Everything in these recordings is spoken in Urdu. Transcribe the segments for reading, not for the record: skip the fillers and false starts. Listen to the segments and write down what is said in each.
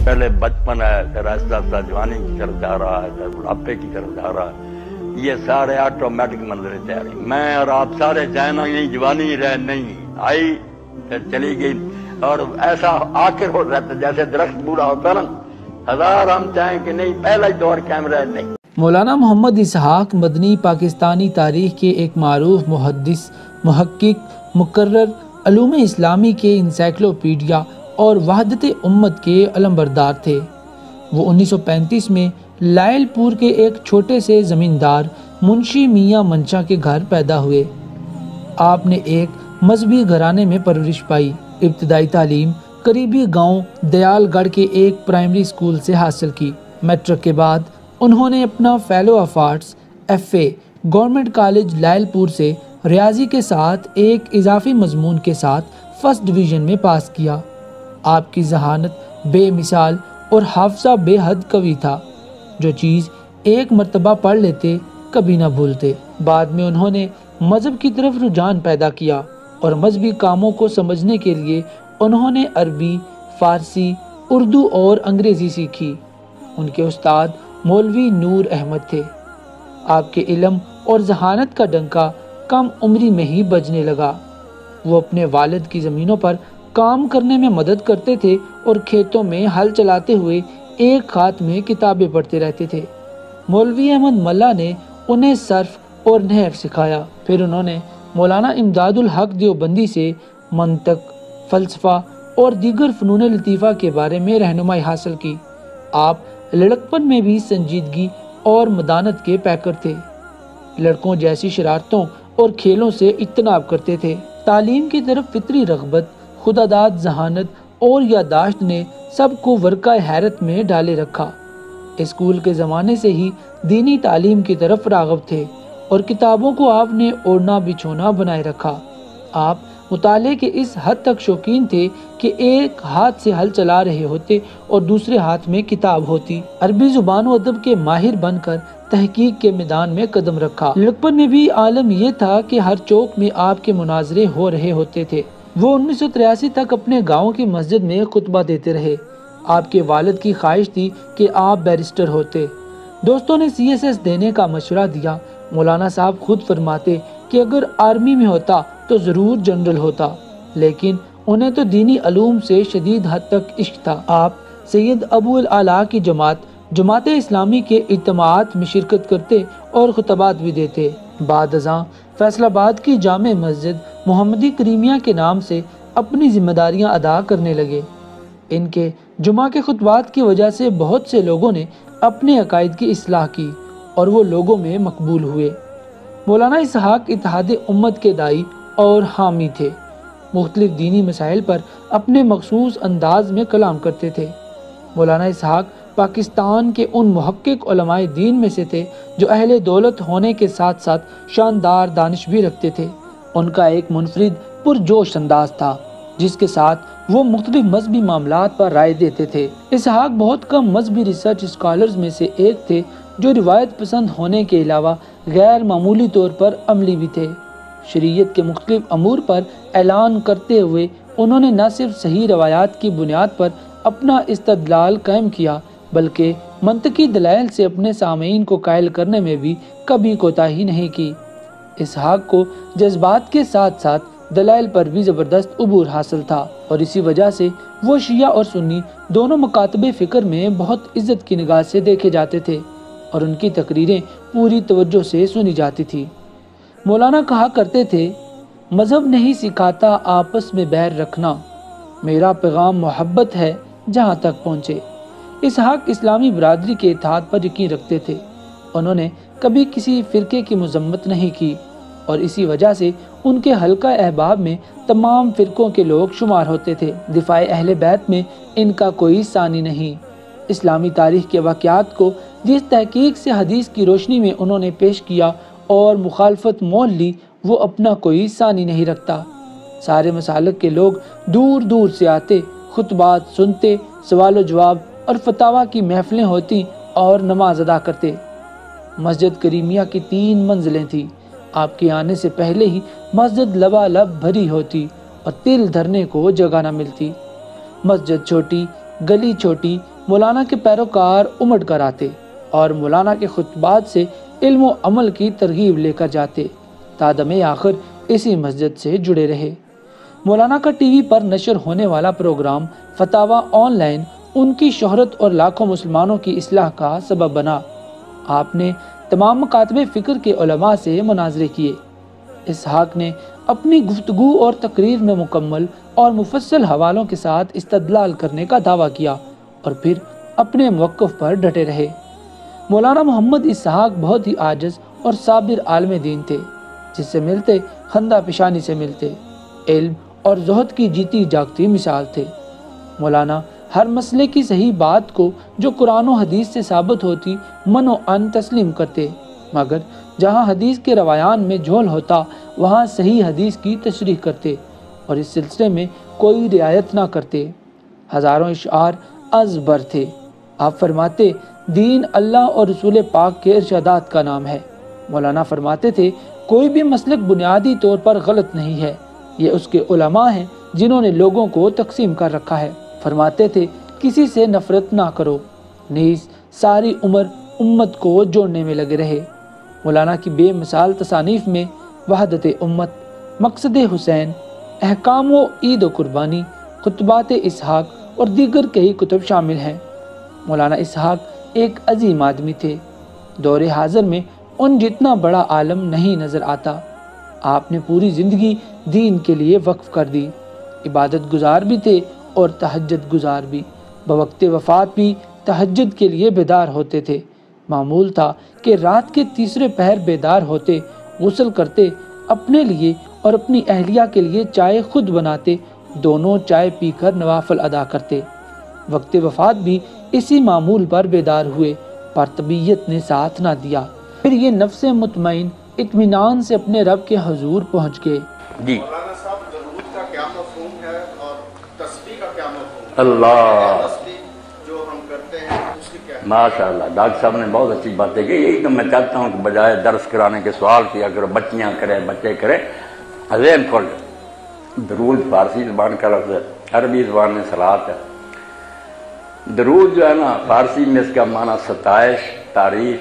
پہلے بچپن ہے، پھر آہستہ آہستہ جوانی کی طرف جا رہا ہے، پھر بڑھاپے کی طرف جا رہا ہے، یہ سارے آٹومیٹک منظر تیاری میں اور آپ سارے جانا نہیں، جوانی رہ نہیں آئی پھر چلی گئی، اور ایسا آخر ہو رہتا جیسے درخت بوڑھا ہوتا نا، ہزار ہم چاہیں کہ نہیں پہلا ہی دور کیمرہ نہیں۔ مولانا محمد اسحاق مدنی پاکستانی تاریخ کے ایک معروف محدث، محقق، مقرر، علوم اسلامی کے انسائکلوپیڈیا اور وحدت امت کے علمبردار تھے۔ وہ 1935 میں لائل پور کے ایک چھوٹے سے زمیندار منشی میاں منشا کے گھر پیدا ہوئے۔ آپ نے ایک مذہبی گھرانے میں پرورش پائی۔ ابتدائی تعلیم قریبی گاؤں دیال گڑھ کے ایک پرائمری اسکول سے حاصل کی۔ میٹرک کے بعد انہوں نے اپنا fellow of arts FA government college loyal پور سے ریاضی کے ساتھ ایک اضافی مضمون کے ساتھ فرسٹ ڈویژن میں پاس کیا۔ آپ کی ذہانت بے مثال اور حافظہ بے حد قوی تھا۔ جو چیز ایک مرتبہ پڑھ لیتے کبھی نہ بھولتے۔ بعد میں انہوں نے مذہب کی طرف رجحان پیدا کیا اور مذہبی کاموں کو سمجھنے کے لیے انہوں نے عربی، فارسی، اردو اور انگریزی سیکھی۔ ان کے استاد مولوی نور احمد تھے۔ آپ کے علم اور ذہانت کا ڈنکا کم عمری میں ہی بجنے لگا۔ وہ اپنے والد کی زمینوں پر کام کرنے میں مدد کرتے تھے اور کھیتوں میں ہل چلاتے ہوئے ایک ہاتھ میں کتابیں پڑھتے رہتے تھے۔ مولوی احمد ملا نے انہیں صرف اور نحو سکھایا۔ پھر انہوں نے مولانا امداد الحق دیوبندی سے منطق، فلسفہ اور دیگر فنون لطیفہ کے بارے میں رہنمائی حاصل کی۔ آپ لڑکپن میں بھی سنجیدگی اور مدانت کے پیکر تھے۔ لڑکوں جیسی شرارتوں اور کھیلوں سے اجتناب کرتے تھے۔ تعلیم کی طرف فطری رغبت، خودداد ذہانت اور یادداشت نے سب کو ورقہ حیرت میں ڈالے رکھا۔ اسکول کے زمانے سے ہی دینی تعلیم کی طرف راغب تھے اور کتابوں کو آپ نے اوڑھنا بچھونا بنائے رکھا۔ آپ مطالعے کے اس حد تک شوقین تھے کہ ایک ہاتھ سے ہل چلا رہے ہوتے اور دوسرے ہاتھ میں کتاب ہوتی۔ عربی زبان و ادب کے ماہر بن کر تحقیق کے میدان میں قدم رکھا۔ لڑکپن میں بھی عالم یہ تھا کہ ہر چوک میں آپ کے مناظرے ہو رہے ہوتے تھے۔ وہ 1983 تک اپنے گاؤں کی مسجد میں خطبہ دیتے رہے۔ آپ کے والد کی خواہش تھی کہ آپ بیرسٹر ہوتے۔ دوستوں نے CSS دینے کا مشورہ دیا۔ مولانا صاحب خود فرماتے کہ اگر آرمی میں ہوتا تو ضرور جنرل ہوتا، لیکن انہیں تو دینی علوم سے شدید حد تک عشق تھا۔ آپ سید ابو العلا کی جماعت اسلامی کے اجتماعات میں شرکت کرتے اور خطبات بھی دیتے۔ بعد ازاں فیصل آباد کی جامع مسجد محمدی کریمیہ کے نام سے اپنی ذمہ داریاں ادا کرنے لگے۔ ان کے جمعہ کے خطبات کی وجہ سے بہت سے لوگوں نے اپنے عقائد کی اصلاح کی اور وہ لوگوں میں مقبول ہوئے۔ مولانا اسحاق اتحاد امت کے داعی اور حامی تھے۔ مختلف دینی مسائل پر اپنے مخصوص انداز میں کلام کرتے تھے۔ مولانا اسحاق پاکستان کے ان محقق علماء دین میں سے تھے جو اہل دولت ہونے کے ساتھ ساتھ شاندار دانش بھی رکھتے تھے۔ ان کا ایک منفرد پرجوش انداز تھا جس کے ساتھ وہ مختلف مذہبی معاملات پر رائے دیتے تھے۔ اسحاق بہت کم مذہبی ریسرچ اسکالرز میں سے ایک تھے جو روایت پسند ہونے کے علاوہ غیر معمولی طور پر عملی بھی تھے۔ شریعت کے مختلف امور پر اعلان کرتے ہوئے انہوں نے نہ صرف صحیح روایات کی بنیاد پر اپنا استدلال قائم کیا بلکہ منطقی دلائل سے اپنے سامعین کو قائل کرنے میں بھی کبھی کوتاہی نہیں کی۔ اسحاق کو جذبات کے ساتھ ساتھ دلائل پر بھی زبردست عبور حاصل تھا اور اسی وجہ سے وہ شیعہ اور سنی دونوں مکاتب فکر میں بہت عزت کی نگاہ سے دیکھے جاتے تھے اور ان کی تقریریں پوری توجہ سے سنی جاتی تھی۔ مولانا کہا کرتے تھے، مذہب نہیں سکھاتا آپس میں بیر رکھنا، میرا پیغام محبت ہے جہاں تک پہنچے۔ اسحاق اسلامی برادری کے اتحاد پر یقین رکھتے تھے۔ انہوں نے کبھی کسی فرقے کی مذمت نہیں کی اور اسی وجہ سے ان کے حلقہ احباب میں تمام فرقوں کے لوگ شمار ہوتے تھے۔ دفاع اہل بیت میں ان کا کوئی ثانی نہیں۔ اسلامی تاریخ کے واقعات کو جس تحقیق سے حدیث کی روشنی میں انہوں نے پیش کیا اور مخالفت مول لی وہ اپنا کوئی ثانی نہیں رکھتا۔ سارے مسالک کے لوگ دور دور سے آتے، خطبات سنتے، سوال و جواب اور فتاویٰ کی محفلیں ہوتی اور نماز ادا کرتے۔ مسجد کریمیہ کی 3 منزلیں تھیں۔ آپ کے آنے سے پہلے ہی مسجد لبالب بھری ہوتی اور تل دھرنے کو جگہ نہ ملتی۔ مسجد چھوٹی گلی چھوٹی مولانا کے پیروکار امٹ کر آتے اور مولانا کے خطبات سے علم و عمل کی ترغیب لے کر جاتے تا دم آخر اسی مسجد سے جڑے رہے۔ مولانا کا ٹی وی پر نشر ہونے والا پروگرام فتاوی آن لائن ان کی شہرت اور لاکھوں مسلمانوں کی اصلاح کا سبب بنا۔ آپ نے تمام مکاتب فکر کے علماء سے مناظرے کیے۔ اسحاق نے اپنی گفتگو اور تقریر میں مکمل اور مفصل حوالوں کے ساتھ استدلال کرنے کا دعویٰ کیا اور پھر اپنے موقف پر ڈٹے رہے۔ مولانا محمد اسحاق بہت ہی عاجز اور صابر عالم دین تھے، جس سے ملتے خندہ پیشانی سے ملتے، علم اور زہد کی جیتی جاگتی مثال تھے۔ مولانا ہر مسئلے کی صحیح بات کو جو قرآن و حدیث سے ثابت ہوتی من و عن تسلیم کرتے، مگر جہاں حدیث کے روایان میں جھول ہوتا وہاں صحیح حدیث کی تشریح کرتے اور اس سلسلے میں کوئی رعایت نہ کرتے۔ ہزاروں اشعار از بر تھے۔ آپ فرماتے دین اللہ اور رسول پاک کے ارشادات کا نام ہے۔ مولانا فرماتے تھے کوئی بھی مسلک بنیادی طور پر غلط نہیں ہے، یہ اس کے علماء ہیں جنہوں نے لوگوں کو تقسیم کر رکھا ہے۔ فرماتے تھے کسی سے نفرت نہ کرو، نیز ساری عمر امت کو جوڑنے میں لگے رہے۔ مولانا کی بے مثال تصانیف میں وحدت امت، مقصد حسین، احکام و عید و قربانی، خطبات اسحاق اور دیگر کئی کتب شامل ہیں۔ مولانا اسحاق ایک عظیم آدمی تھے۔ دور حاضر میں ان جتنا بڑا عالم نہیں نظر آتا۔ آپ نے پوری زندگی دین کے لیے وقف کر دی۔ عبادت گزار بھی تھے اور تہجد گزار بھی۔ بوقت وفات بھی تہجد کے لیے بیدار ہوتے تھے۔ معمول تھا کہ رات کے تیسرے پہر بیدار ہوتے، غسل کرتے، اپنے لیے اور اپنی اہلیہ کے لیے چائے خود بناتے، دونوں چائے پی کر نوافل ادا کرتے۔ وقت وفات بھی اسی معمول پر بیدار ہوئے، پر طبیعت نے ساتھ نہ دیا۔ پھر یہ نفس مطمئن اطمینان سے اپنے رب کے حضور پہنچ گئے۔ جی مولانا صاحب درود کا کیا مفہوم ہے اور تسبیح کا کیا مفہوم ہے؟ اللہ تسبیح جو ہم کرتے ہیں اس کی کیا؟ ماشاءاللہ ڈاکٹر صاحب نے بہت اچھی باتیں کی۔ یہی تو میں چاہتا ہوں کہ بجائے درس کرانے کے سوال کیا کرو، بچیاں کریں، بچے کریں، ذہن کھول جائے۔ درود فارسی زبان کا لفظ ہے، عربی زبان میں صلات ہے۔ درود جو ہے نا فارسی میں اس کا معنی ستائش، تعریف،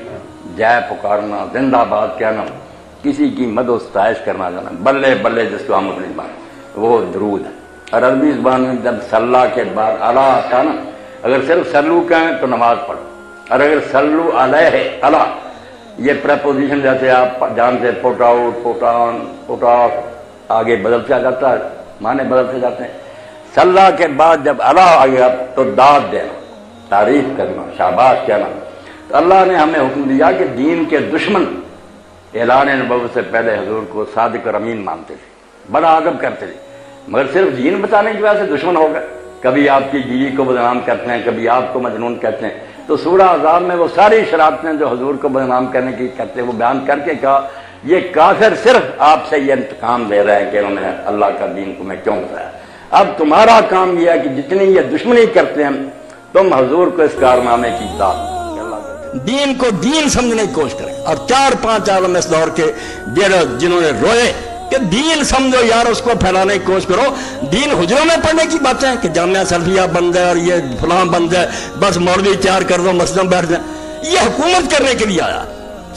جے پکارنا، زندہ باد کہنا، کسی کی مد و ستائش کرنا جانا، بلے بلے جس کو ہم اپنی زبان وہ درود ہے۔ اور عربی زبان میں جب صلاح کے بعد علی آتا نا، اگر صرف سلو کہیں تو نماز پڑھو، اور اگر سلو علیہ علی یہ پریپوزیشن جیسے آپ جانتے پوٹ out, pot on, pot of آگے بدلتا جاتا ہے، معنی بدلتے جاتے ہیں۔ صلاح کے بعد جب علی آ گیا تو داد دینا، تعریف کرنا، شاباش کہنا۔ تو اللہ نے ہمیں حکم دیا کہ دین کے دشمن اعلان نبوت سے پہلے حضور کو صادق اور امین مانتے تھے، بڑا ادب کرتے تھے، مگر صرف دین بتانے کی وجہ سے دشمن ہو گئے۔ کبھی آپ کی بیوی کو بدنام کرتے ہیں، کبھی آپ کو مجنون کہتے ہیں۔ تو سورہ احزاب میں وہ ساری شرارتیں جو حضور کو بدنام کرنے کی کرتے ہیں وہ بیان کر کے کہا یہ کافر صرف آپ سے یہ انتقام لے رہے ہیں کہ انہوں نے اللہ کا دین کو میں کیوں بتایا۔ اب تمہارا کام یہ ہے کہ جتنی یہ دشمنی کرتے ہیں تم حضور کو اس کارنامے کی داد دین کو دین سمجھنے کی کوشش کریں۔ اور 4-5 عالم اس دور کے جنہوں نے روئے کہ دین سمجھو یار، اس کو پھیلانے کی کوشش کرو۔ دین حجروں میں پڑھنے کی باتیں کہ جامعہ سلفیہ بند ہے اور یہ فلاں بند ہے، بس مولوی تیار کر دو مسجد میں بیٹھ جائیں، یہ حکومت کرنے کے لیے آیا۔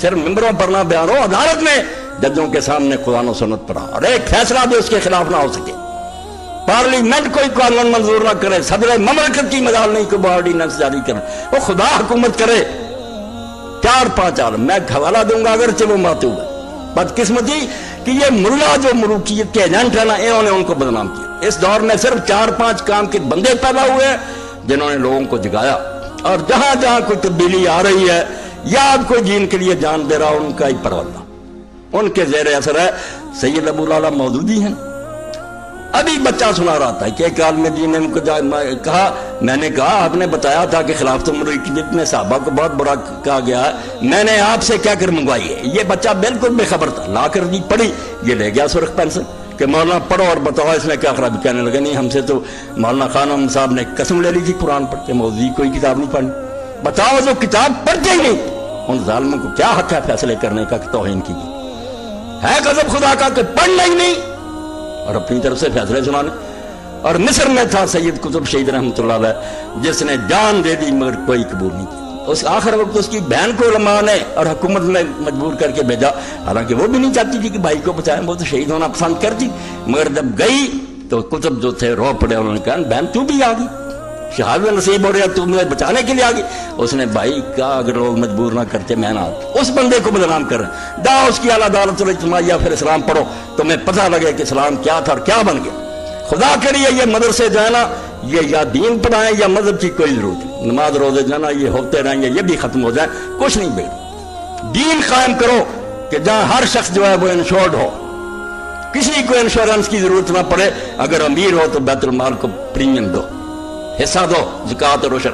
صرف ممبروں پڑھنا بیان ہو، عدالت میں ججوں کے سامنے قرآن و سنت پڑھا اور ایک فیصلہ بھی اس کے خلاف نہ ہو سکے، پارلیمنٹ کوئی قانون منظور نہ کرے، صدر مملکت کی مجال نہیں کوئی آرڈیننس جاری کرے، وہ خدا حکومت کرے۔ 4-5 عالم میں حوالہ دوں گا اگرچہ وہ ماتے ہوئے، بدقسمتی کہ یہ ملا جو ملوکیت کے ایجنٹ ہے نا، انہوں نے ان کو بدنام کیا۔ اس دور میں صرف 4-5 کام کے بندے پیدا ہوئے ہیں جنہوں نے لوگوں کو جگایا، اور جہاں جہاں کوئی تبدیلی آ رہی ہے یا کوئی دین کے لیے جان دے رہا ان کا ہی پروردہ، ان کے زیر اثر ہے سید ابو الاعلیٰ مودودی ہیں۔ ابھی بچہ سنا رہا تھا کہ ایک عالم دین نے ان کو کہا، میں نے کہا آپ نے بتایا تھا کہ خلافت ملوکیت میں صحابہ کو بہت برا کہا گیا ہے، میں نے آپ سے کیا کر منگوائی ہے؟ یہ بچہ بالکل بے خبر تھا، لا کر دی پڑھی، یہ لے گیا سرخ پینسل کہ مولانا پڑھو اور بتاؤ اس میں کیا خرابی۔ کہنے لگا نہیں، ہم سے تو مولانا خانم صاحب نے قسم لے لی تھی قرآن پڑھتے، مودودی کوئی کتاب نہیں پڑھنی۔ بتاؤ جو کتاب پڑھتے ہی نہیں ان ظالموں کو کیا حق ہے فیصلے کرنے کا کہ توہین کی گئی ہے؟ غضب خدا کا کہ پڑھنا ہی نہیں اور اپنی طرف سے فیصلے سنانے۔ اور مصر میں تھا سید قطب شہید رحمۃ اللہ علیہ، جس نے جان دے دی مگر کوئی قبول نہیں کیا۔ اس آخر وقت اس کی بہن کو علماء نے اور حکومت میں مجبور کر کے بھیجا، حالانکہ وہ بھی نہیں چاہتی تھی کہ بھائی کو بچائیں، وہ تو شہید ہونا پسند کرتی، مگر جب گئی تو قطب جو تھے رو پڑے، انہوں نے کہا بہن تو بھی آ گئی، شہادت نصیب ہو رہا، تو مجھے بچانے کے لیے آ گئی۔ اس نے بھائی کہا اگر لوگ مجبور نہ کرتے میں نہ آتا۔ اس بندے کو بدنام کر رہے دا اس کی اعلیٰ عدالت الاجتماعیہ، پھر اسلام پڑھو تمہیں پتہ لگے کہ اسلام کیا تھا اور کیا بن گیا۔ خدا کے لیے یہ مدرسے جو ہے نا، یہ یا دین پڑھائیں یا مذہب کی کوئی ضرورت نہیں، نماز روزے جو ہے نا یہ ہوتے رہیں گے، یہ بھی ختم ہو جائیں، کچھ نہیں بگڑ۔ دین قائم کرو کہ جہاں ہر شخص جو ہے وہ انشورڈ ہو، کسی کو انشورنس کی ضرورت نہ پڑے، اگر امیر ہو تو بیت المال کو پریمیم دو، حصہ دو، زکوٰۃ اور عشر۔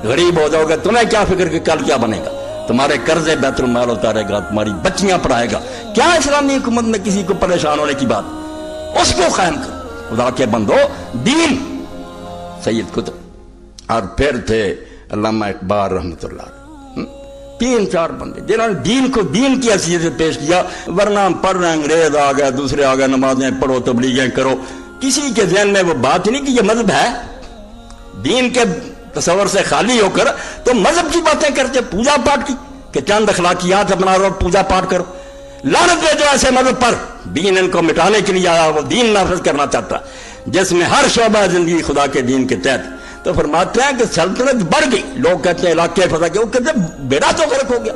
غریب ہو جاؤ گے تمہیں کیا فکر کہ کل کیا بنے گا، تمہارے قرضے بیت المال اتارے گا، تمہاری بچیاں پڑھائے گا۔ کیا اسلامی حکومت میں کسی کو پریشان ہونے کی بات؟ اس کو قائم کرو خدا کے بندو، دین۔ سید قطب اور پھر تھے علامہ اقبال رحمۃ اللہ علیہ، تین چار بندے جنہوں نے دین کو دین کی حیثیت سے پیش کیا، ورنہ ہم پڑھ رہے ہیں انگریز آ گئے، دوسرے آ گئے، نمازیں پڑھو تبلیغیں کرو، کسی کے ذہن میں وہ بات ہی نہیں کہ یہ مذہب ہے۔ دین کے تصور سے خالی ہو کر تو مذہب کی باتیں کرتے، پوجا پاٹ کی، کہ چند اخلاقیات اپنا رہو، پوجا پاٹ کرو۔ لعنت ہے جو ایسے مذہب پر، دین ان کو مٹانے کے لیے آیا، وہ دین نافذ کرنا چاہتا جس میں ہر شعبہ زندگی خدا کے دین کے تحت۔ تو فرماتے ہیں کہ سلطنت بڑھ گئی، لوگ کہتے ہیں علاقے فتح کے، وہ کہتے ہیں بیڑا تو غرق ہو گیا۔